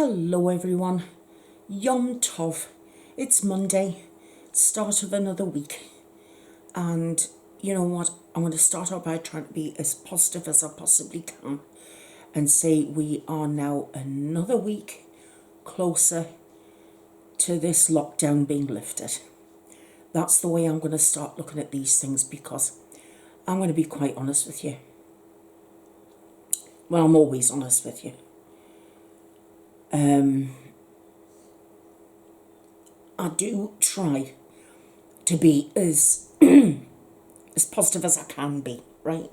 Hello everyone, Yom Tov. It's Monday, start of another week, and you know what? I'm going to start out by trying to be as positive as I possibly can and say we are now another week closer to this lockdown being lifted. That's the way I'm going to start looking at these things, because I'm going to be quite honest with you. Well, I'm always honest with you. I do try to be as positive as I can be, right?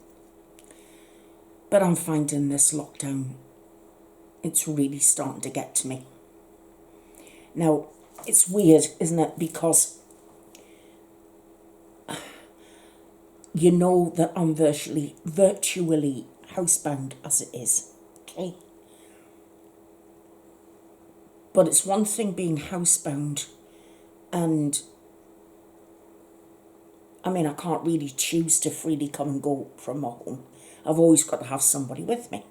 But I'm finding this lockdown, it's really starting to get to me. Now, it's weird, isn't it? Because you know that I'm virtually housebound as it is, okay? But it's one thing being housebound, and I mean, I can't really choose to freely come and go from my home. I've always got to have somebody with me.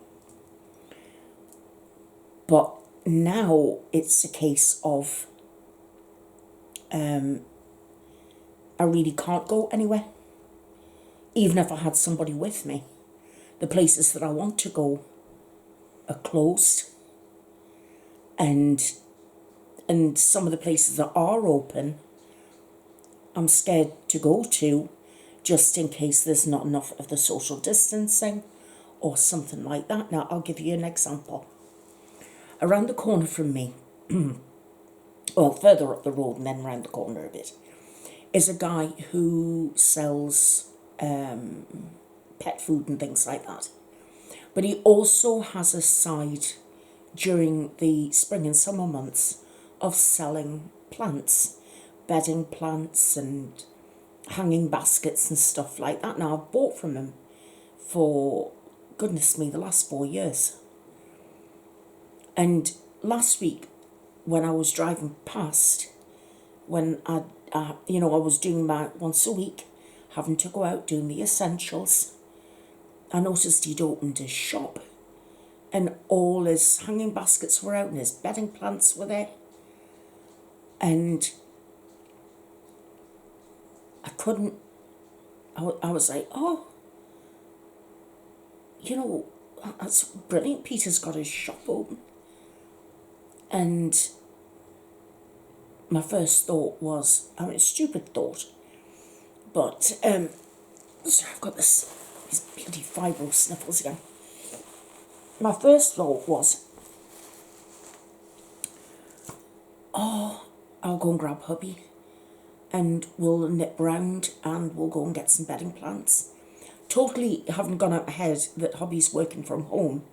But now it's a case of I really can't go anywhere. Even if I had somebody with me, the places that I want to go are closed. And some of the places that are open, I'm scared to go to, just in case there's not enough of the social distancing or something like that. Now, I'll give you an example. Around the corner from me, well, further up the road and then round the corner a bit, is a guy who sells pet food and things like that. But he also has a side during the spring and summer months of selling plants, bedding plants and hanging baskets and stuff like that. Now, I've bought from him for, goodness me, the last 4 years. And last week, when I was driving past, when I was doing my once a week, having to go out doing the essentials, I noticed he'd opened his shop and all his hanging baskets were out and his bedding plants were there. And I was like, oh, that's brilliant. Peter's got his shop open. And my first thought was, I mean, a stupid thought, but so I've got these bloody fibro sniffles again. My first thought was, I'll go and grab hubby and we'll nip round and we'll go and get some bedding plants. Totally haven't gone out ahead that hubby's working from home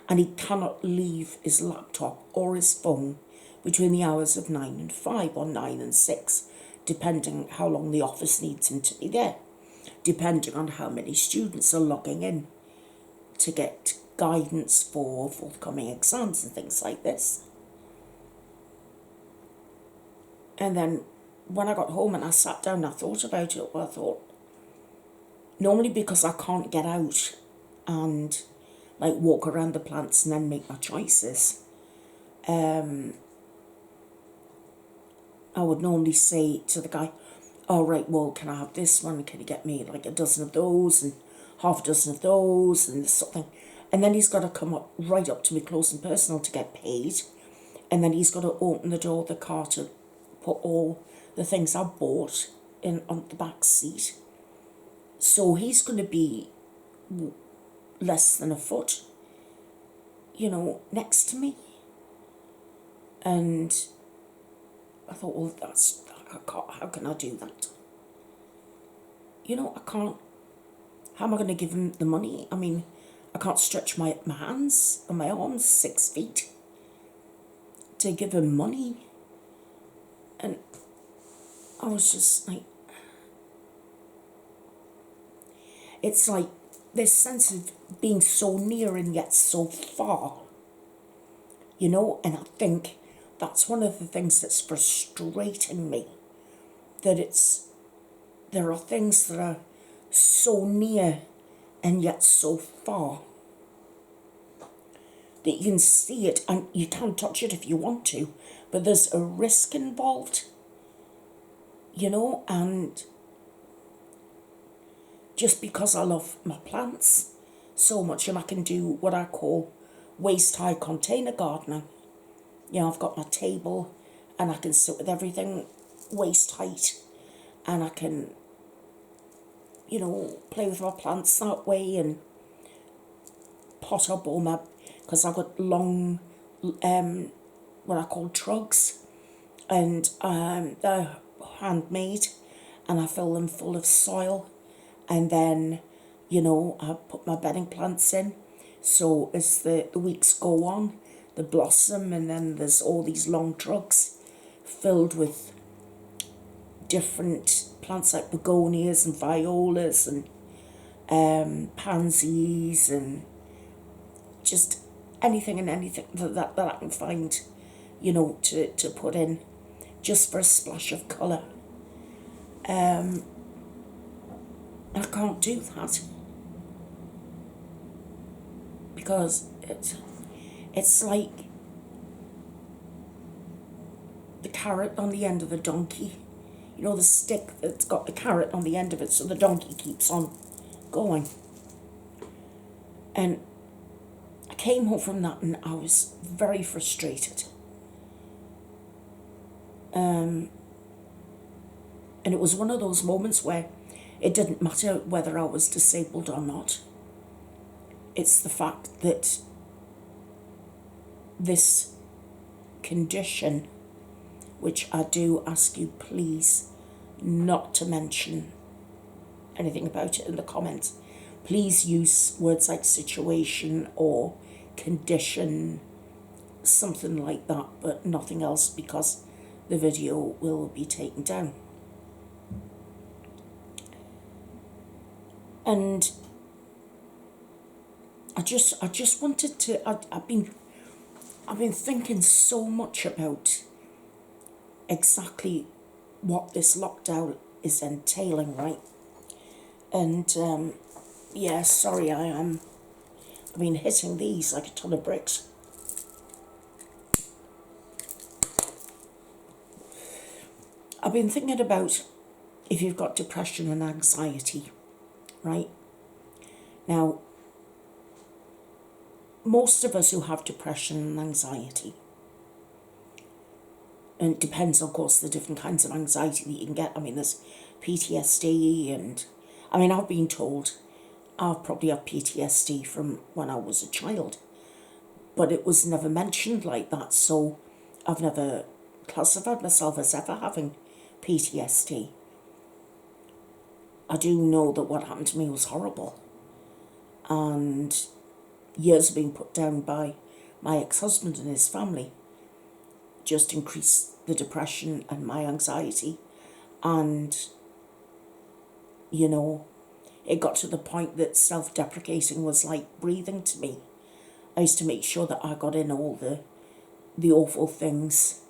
and he cannot leave his laptop or his phone between the hours of 9 and 5 or 9 and 6, depending how long the office needs him to be there, depending on how many students are logging in to get guidance for forthcoming exams and things like this. And then when I got home and I sat down, I thought about it. Well, I thought, normally because I can't get out and like walk around the plants and then make my choices, I would normally say to the guy, oh, right, well, can I have this one? Can you get me like a dozen of those and half a dozen of those and this sort of thing? And then he's got to come up right up to me close and personal to get paid. And then he's got to open the door of the car to put all the things I bought in on the back seat. So he's going to be less than a foot, next to me. And I thought, well, how can I do that? I can't. How am I going to give him the money? I mean, I can't stretch my hands and my arms 6 feet to give him money. And I was just like, it's like this sense of being so near and yet so far, and I think that's one of the things that's frustrating me, that there are things that are so near and yet so far. that you can see it and you can't touch it if you want to, but there's a risk involved, you know. And just because I love my plants so much, and I can do what I call waist-high container gardening. You know, I've got my table and I can sit with everything waist height, and I can, you know, play with my plants that way and pot up all my, because I've got long, what I call trugs, and they're handmade, and I fill them full of soil, and then, you know, I put my bedding plants in. So as the weeks go on, they blossom, and then there's all these long trugs filled with different plants like begonias and violas and pansies and just anything and anything that I can find, you know, to put in just for a splash of colour. And I can't do that because it's like the carrot on the end of the donkey. You know, the stick that's got the carrot on the end of it, so the donkey keeps on going. And I came home from that and I was very frustrated. And it was one of those moments where it didn't matter whether I was disabled or not. It's the fact that this condition, which I do ask you please not to mention anything about it in the comments. Please use words like situation or condition, something like that, but nothing else, because the video will be taken down. And I just wanted to, I've been thinking so much about exactly what this lockdown is entailing, right? And yeah, sorry, I've been hitting these like a ton of bricks. I've been thinking about if you've got depression and anxiety, right? Now, most of us who have depression and anxiety, and it depends, of course, the different kinds of anxiety that you can get. I mean, there's PTSD, and I mean, I've been told I've probably had PTSD from when I was a child, but it was never mentioned like that, so I've never classified myself as ever having PTSD. I do know that what happened to me was horrible, and years of being put down by my ex-husband and his family just increased the depression and my anxiety. And, you know, it got to the point that self-deprecating was like breathing to me. I used to make sure that I got in all the awful things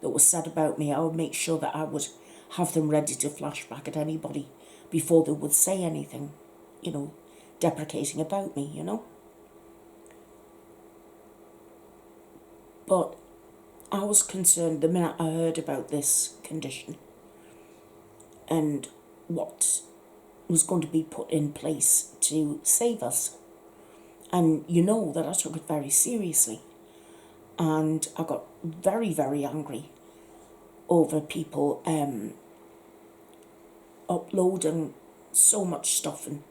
that were said about me. I would make sure that I would have them ready to flash back at anybody before they would say anything, you know, deprecating about me, you know. But I was concerned the minute I heard about this condition and what was going to be put in place to save us. And you know that I took it very seriously. And I got very, very angry over people uploading so much stuff and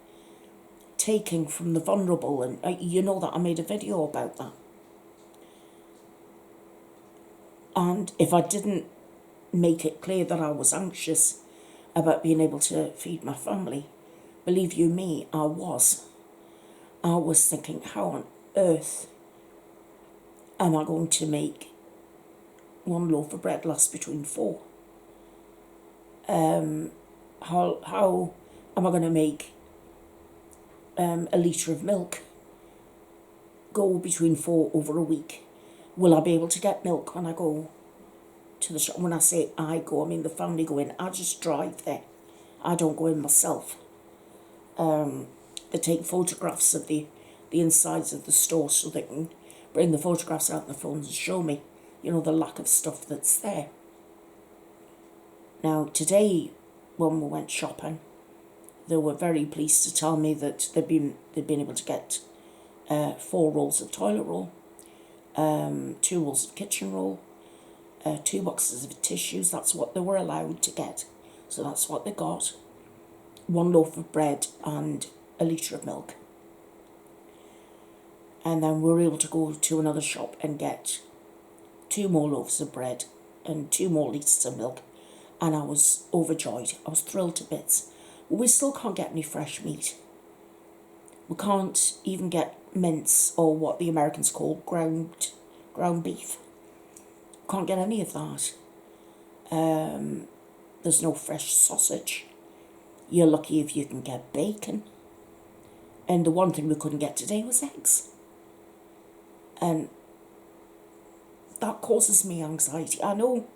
taking from the vulnerable. And you know that I made a video about that. And if I didn't make it clear that I was anxious about being able to feed my family, believe you me, I was. I was thinking, how on earth am I going to make one loaf of bread last between 4? How am I going to make a litre of milk go between 4 over a week? Will I be able to get milk when I go to the shop? When I say I go, I mean the family go in. I just drive there. I don't go in myself. They take photographs of the insides of the store so they can bring the photographs out on the phones and show me, you know, the lack of stuff that's there. Now, today, when we went shopping, they were very pleased to tell me that they'd been able to get 4 rolls of toilet roll, 2 rolls of kitchen roll, 2 boxes of tissues. That's what they were allowed to get. So that's what they got. 1 loaf of bread and a litre of milk. And then we were able to go to another shop and get 2 more loaves of bread and 2 more litres of milk. And I was overjoyed. I was thrilled to bits. But we still can't get any fresh meat. We can't even get mince, or what the Americans call ground beef. Can't get any of that. There's no fresh sausage. You're lucky if you can get bacon. And the one thing we couldn't get today was eggs. And that causes me anxiety. I know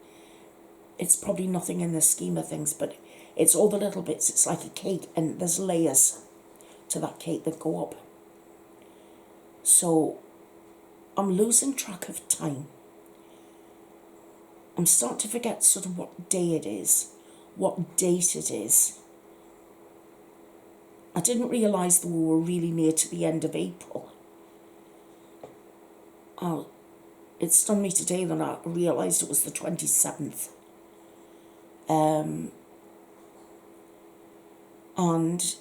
it's probably nothing in the scheme of things, but it's all the little bits. It's like a cake, and there's layers to that cake that go up. So I'm losing track of time. I'm starting to forget sort of what day it is, what date it is. I didn't realise that we were really near to the end of April. It stunned me today that I realised it was the 27th. And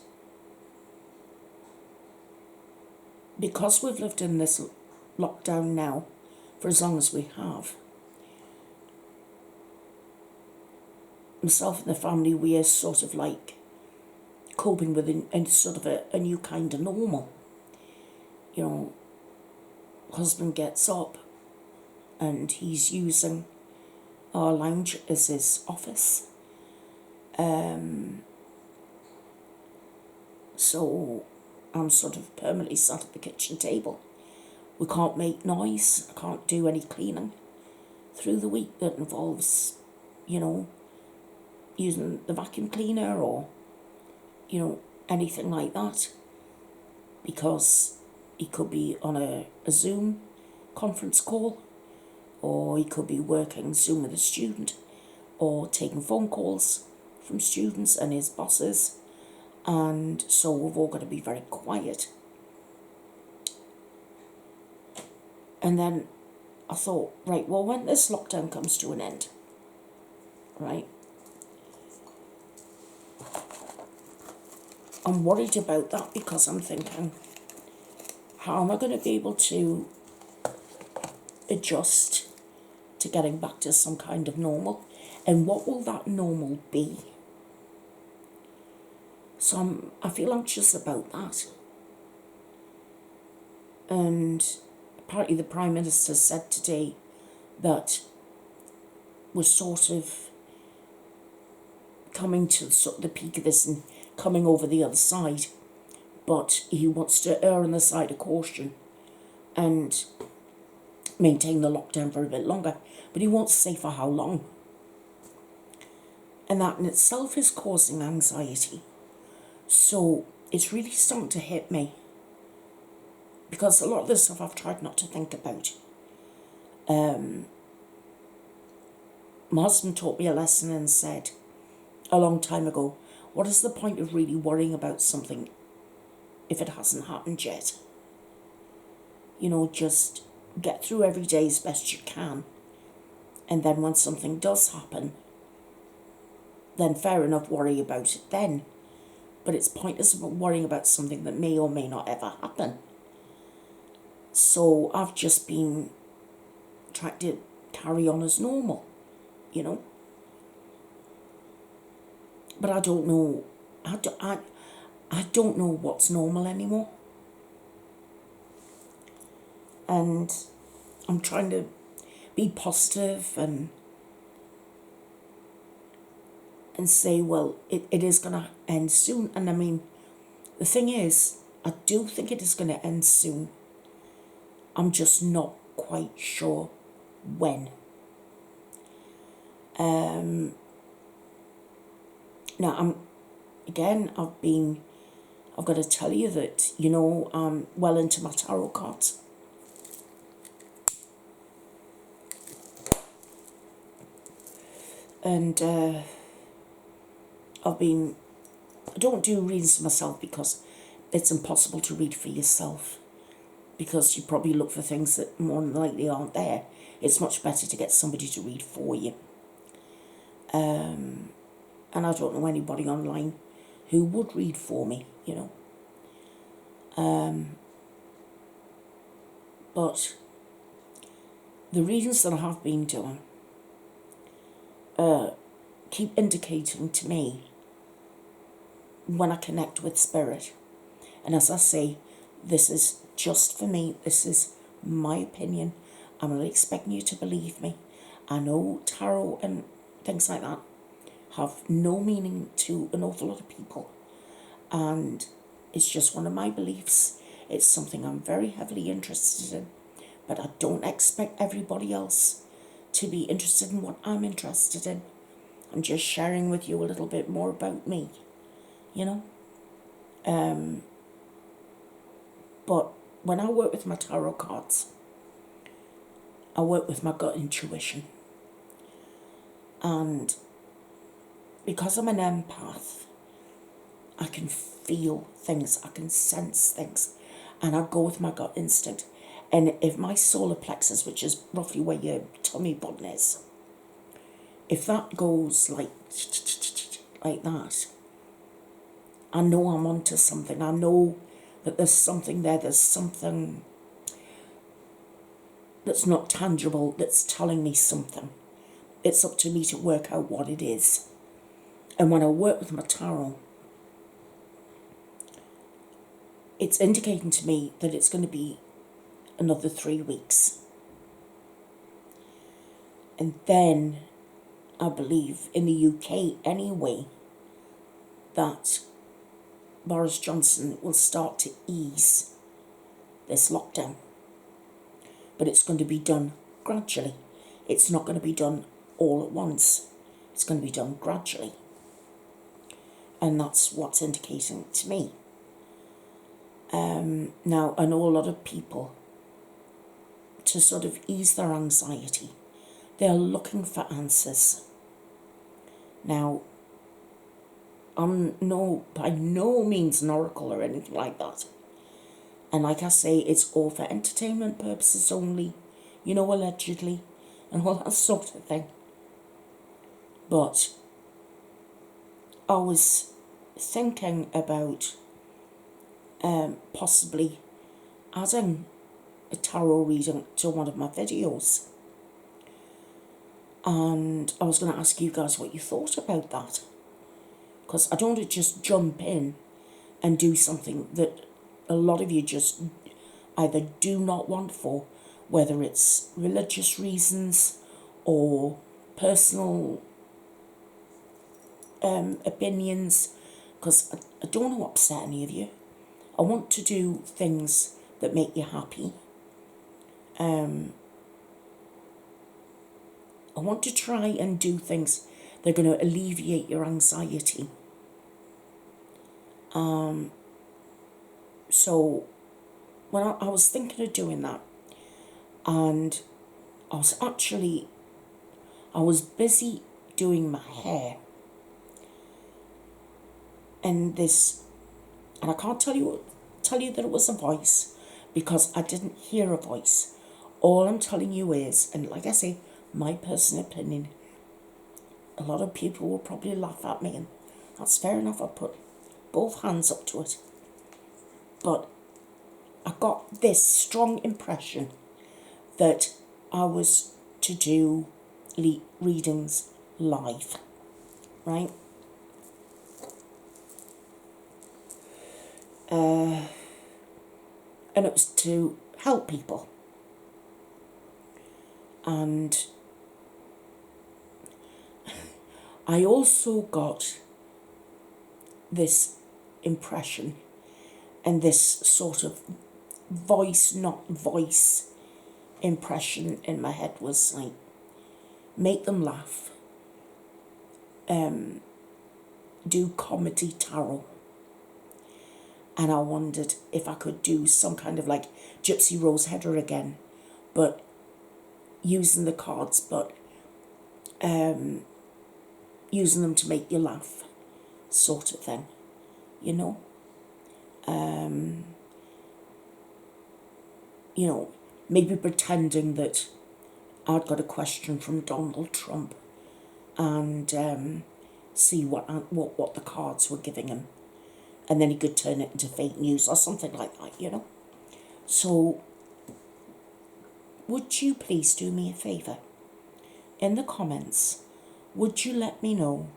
because we've lived in this lockdown now for as long as we have, myself and the family, we are sort of like coping with a sort of a new kind of normal. You know, husband gets up and he's using our lounge as his office. So I'm sort of permanently sat at the kitchen table. We can't make noise. I can't do any cleaning through the week that involves, you know, using the vacuum cleaner or, you know, anything like that, because he could be on a Zoom conference call, or he could be working Zoom with a student, or taking phone calls from students and his bosses, and so we've all got to be very quiet. And then I thought, right, well, when this lockdown comes to an end, right, I'm worried about that, because I'm thinking, how am I going to be able to adjust to getting back to some kind of normal? And what will that normal be? So I feel anxious about that. And apparently the Prime Minister said today that we're sort of coming to sort of the peak of this and coming over the other side. But he wants to err on the side of caution and maintain the lockdown for a bit longer. But he won't say for how long. And that in itself is causing anxiety. So it's really starting to hit me, because a lot of this stuff I've tried not to think about. My husband taught me a lesson and said a long time ago, what is the point of really worrying about something if it hasn't happened yet? You know, just get through every day as best you can. And then when something does happen, then fair enough, worry about it then. But it's pointless worrying about something that may or may not ever happen. So I've just been trying to carry on as normal, you know. But I don't know. I don't know what's normal anymore. And I'm trying to be positive and say, well, it is going to end soon. And I mean, the thing is, I do think it is going to end soon. I'm just not quite sure when. Now, I've got to tell you that, you know, I'm well into my tarot cards. And I don't do readings for myself because it's impossible to read for yourself, because you probably look for things that more than likely aren't there. It's much better to get somebody to read for you. And I don't know anybody online who would read for me, you know. But the readings that I have been doing keep indicating to me when I connect with spirit. And as I say, this is just for me. This is my opinion. I'm not expecting you to believe me. I know tarot and things like that have no meaning to an awful lot of people. And it's just one of my beliefs. It's something I'm very heavily interested in. But I don't expect everybody else to be interested in what I'm interested in. I'm just sharing with you a little bit more about me, you know. But when I work with my tarot cards, I work with my gut intuition. And because I'm an empath, I can feel things, I can sense things, and I go with my gut instinct. And if my solar plexus, which is roughly where your tummy button is, if that goes like that, I know I'm onto something. I know that there's something there. There's something that's not tangible that's telling me something. It's up to me to work out what it is. And when I work with my tarot, it's indicating to me that it's going to be another 3 weeks. And then I believe in the UK anyway that Boris Johnson will start to ease this lockdown. But it's going to be done gradually. It's not going to be done all at once. It's going to be done gradually. And that's what's indicating to me. Now, I know a lot of people, to sort of ease their anxiety, they're looking for answers. Now, I'm by no means an oracle or anything like that. And like I say, it's all for entertainment purposes only, you know, allegedly, and all that sort of thing. But I was thinking about possibly adding a tarot reading to one of my videos. And I was going to ask you guys what you thought about that. Because I don't want to just jump in and do something that a lot of you just either do not want for, whether it's religious reasons or personal opinions, because I don't want to upset any of you. I want to do things that make you happy. I want to try and do things that are going to alleviate your anxiety. So when I was thinking of doing that, and I was busy doing my hair, and I can't tell you that it was a voice, because I didn't hear a voice. All I'm telling you is, and like I say, my personal opinion, a lot of people will probably laugh at me, and that's fair enough. I put both hands up to it. But I got this strong impression that I was to do readings live, right? And it was to help people. And I also got this impression and this sort of voice, not voice impression in my head was like, make them laugh, do comedy tarot. And I wondered if I could do some kind of like Gypsy Rose Header again, but using the cards, but using them to make you laugh, sort of thing, you know. You know, maybe pretending that I'd got a question from Donald Trump and see what the cards were giving him. And then he could turn it into fake news or something like that, you know. So, would you please do me a favour? In the comments, would you let me know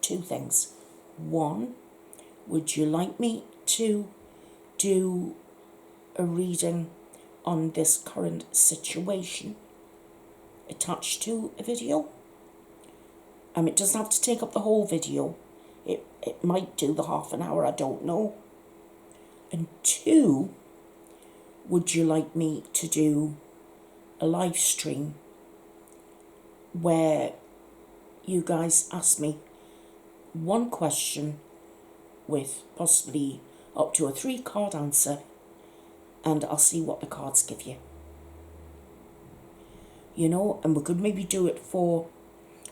2 things? 1, would you like me to do a reading on this current situation attached to a video? It doesn't have to take up the whole video. It might do the half an hour, I don't know. And 2, would you like me to do a live stream where you guys ask me 1 question with possibly up to a 3-card answer, and I'll see what the cards give you. You know, and we could maybe do it for,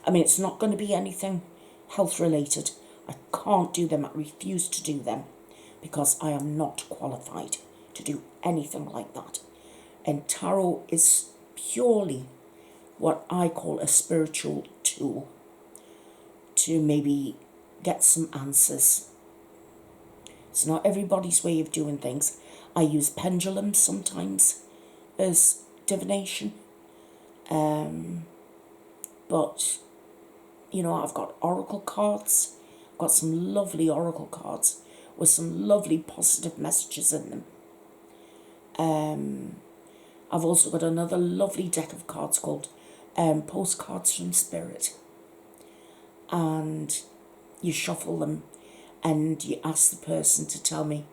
it's not going to be anything health related. I can't do them, I refuse to do them, because I am not qualified to do anything like that. And tarot is purely what I call a spiritual tool to maybe get some answers. It's not everybody's way of doing things. I use pendulums sometimes as divination. But, you know, I've got oracle cards. I've got some lovely oracle cards with some lovely positive messages in them. I've also got another lovely deck of cards called Postcards from Spirit. And you shuffle them and you ask the person to tell me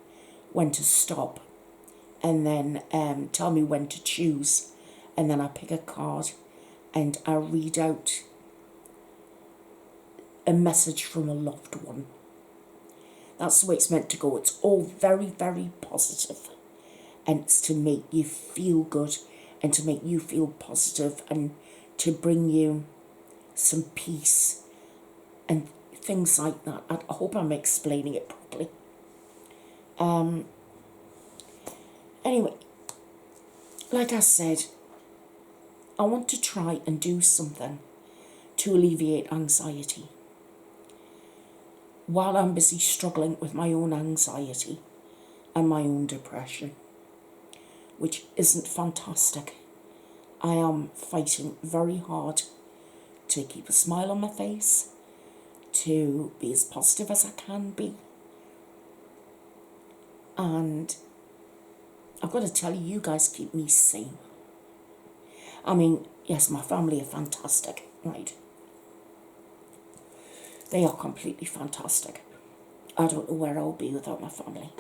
when to stop, and then tell me when to choose, and then I pick a card and I read out a message from a loved one. That's the way it's meant to go. It's all very, very positive, and it's to make you feel good and to make you feel positive and to bring you some peace and things like that. I hope I'm explaining it properly. Anyway, like I said, I want to try and do something to alleviate anxiety while I'm busy struggling with my own anxiety and my own depression, which isn't fantastic. I am fighting very hard to keep a smile on my face, to be as positive as I can be. And I've got to tell you, you guys keep me sane. Yes, my family are fantastic, right? They are completely fantastic. I don't know where I'll be without my family.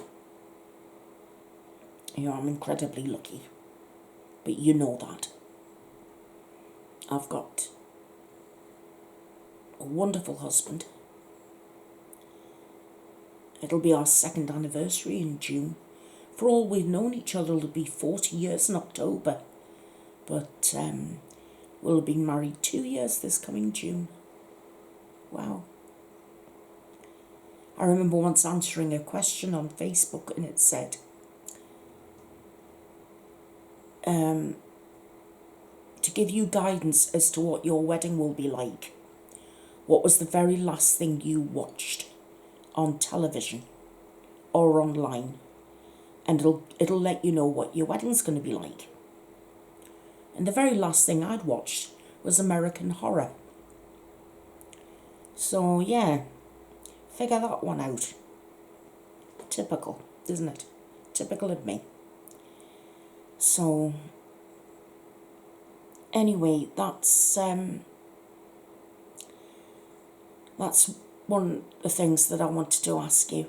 You know, I'm incredibly lucky. But you know that. I've got a wonderful husband. It'll be our 2nd anniversary in June. For all we've known each other, it'll be 40 years in October. But we'll have been married 2 years this coming June. Wow. I remember once answering a question on Facebook and it said, to give you guidance as to what your wedding will be like, what was the very last thing you watched on television or online? And it'll let you know what your wedding's going to be like. And the very last thing I'd watched was American Horror. So yeah, figure that one out. Typical, isn't it? Typical of me. So anyway, that's one of the things that I wanted to ask you,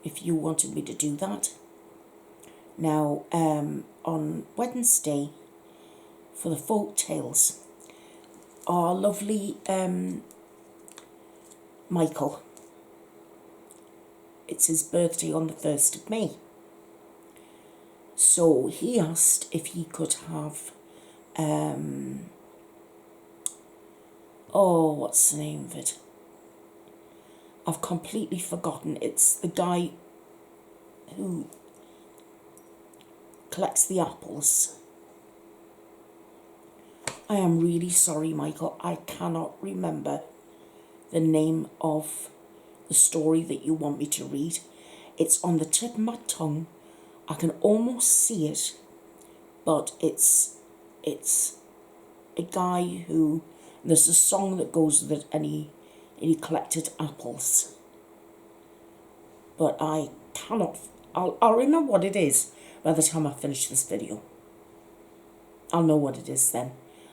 if you wanted me to do that. Now, on Wednesday, for the folk tales, our lovely Michael, it's his birthday on the 1st of May. So he asked if he could have Oh, what's the name of it? I've completely forgotten. It's the guy who collects the apples. I am really sorry, Michael. I cannot remember the name of the story that you want me to read. It's on the tip of my tongue. I can almost see it, but it's a guy who, there's a song that goes with it, and he collected apples. But I cannot, I'll remember what it is by the time I finish this video. I'll know what it is then.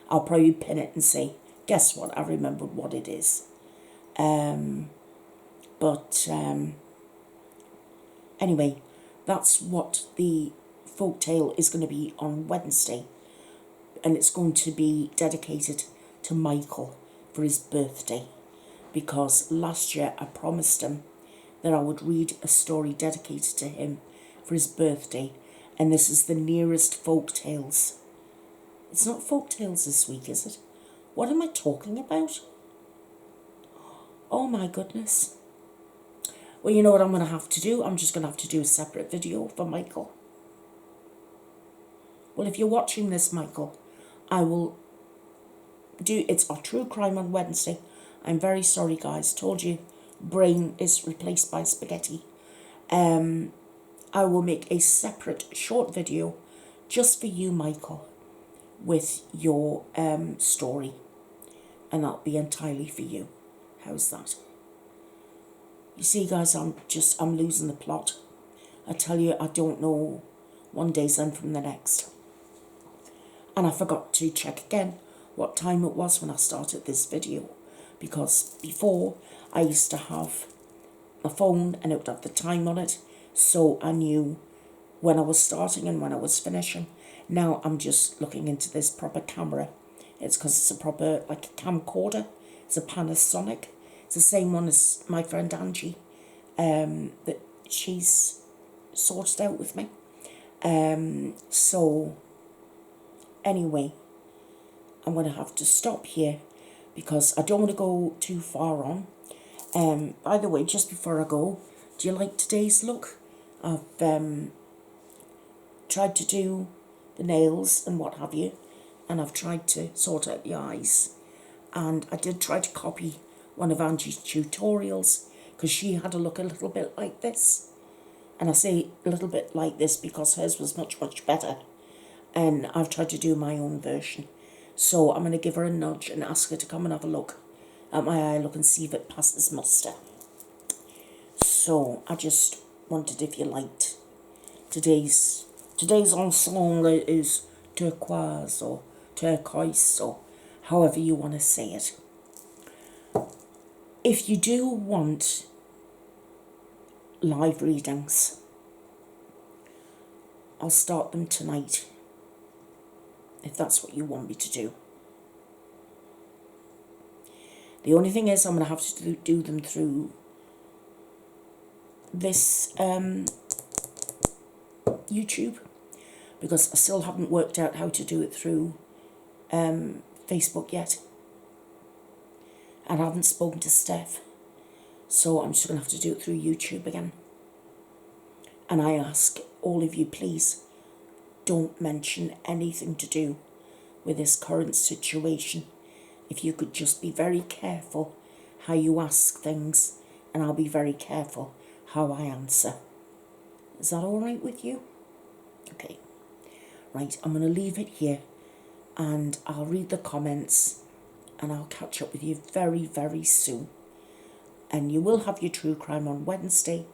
I'll probably pin it and say, guess what, I remembered what it is. Anyway, that's what the folktale is going to be on Wednesday. And it's going to be dedicated to Michael for his birthday. Because last year I promised him that I would read a story dedicated to him for his birthday. And this is the nearest folk tales. It's not folk tales this week, is it? What am I talking about? Oh my goodness. Well, you know what I'm going to have to do? I'm just going to have to do a separate video for Michael. Well, if you're watching this, Michael, I will do, it's our true crime on Wednesday. I'm very sorry, guys. Told you, brain is replaced by spaghetti. I will make a separate short video just for you, Michael, with your story. And that'll be entirely for you. How's that? You see, guys, I'm losing the plot. I tell you, I don't know one day's end from the next. And I forgot to check again what time it was when I started this video. Because before, I used to have my phone and it would have the time on it. So I knew when I was starting and when I was finishing. Now I'm just looking into this proper camera. It's because it's a proper, like a camcorder. It's a Panasonic. It's the same one as my friend Angie, that she's sorted out with me. So, anyway, I'm going to have to stop here because I don't want to go too far on. By the way, just before I go, do you like today's look? I've tried to do the nails and what have you, and I've tried to sort out the eyes. And I did try to copy one of Angie's tutorials because she had a look a little bit like this. And I say a little bit like this because hers was much, much better. And I've tried to do my own version. So I'm going to give her a nudge and ask her to come and have a look at my eye look and see if it passes muster. So I just wondered if you liked today's ensemble is turquoise or turquoise or however you want to say it. If you do want live readings, I'll start them tonight, if that's what you want me to do. The only thing is I'm going to have to do them through this YouTube, because I still haven't worked out how to do it through Facebook yet. And I haven't spoken to Steph, so I'm just going to have to do it through YouTube again. And I ask all of you, please, don't mention anything to do with this current situation. If you could just be very careful how you ask things, and I'll be very careful how I answer. Is that all right with you? Okay. Right, I'm going to leave it here, and I'll read the comments, and I'll catch up with you very, very soon. And you will have your true crime on Wednesday.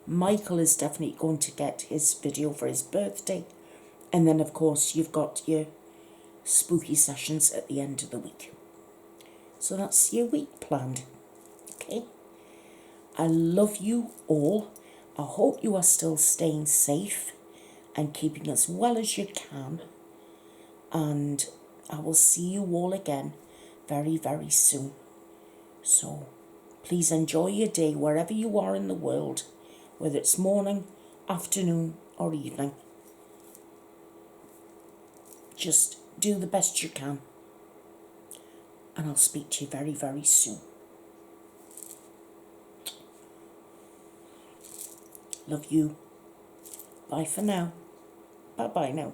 Michael is definitely going to get his video for his birthday. And then, of course, you've got your spooky sessions at the end of the week. So that's your week planned. Okay? I love you all. I hope you are still staying safe and keeping as well as you can. And I will see you all again very, very soon. So please enjoy your day wherever you are in the world, whether it's morning, afternoon or evening. Just do the best you can. and I'll speak to you very, very soon. Love you. Bye for now. Bye-bye now.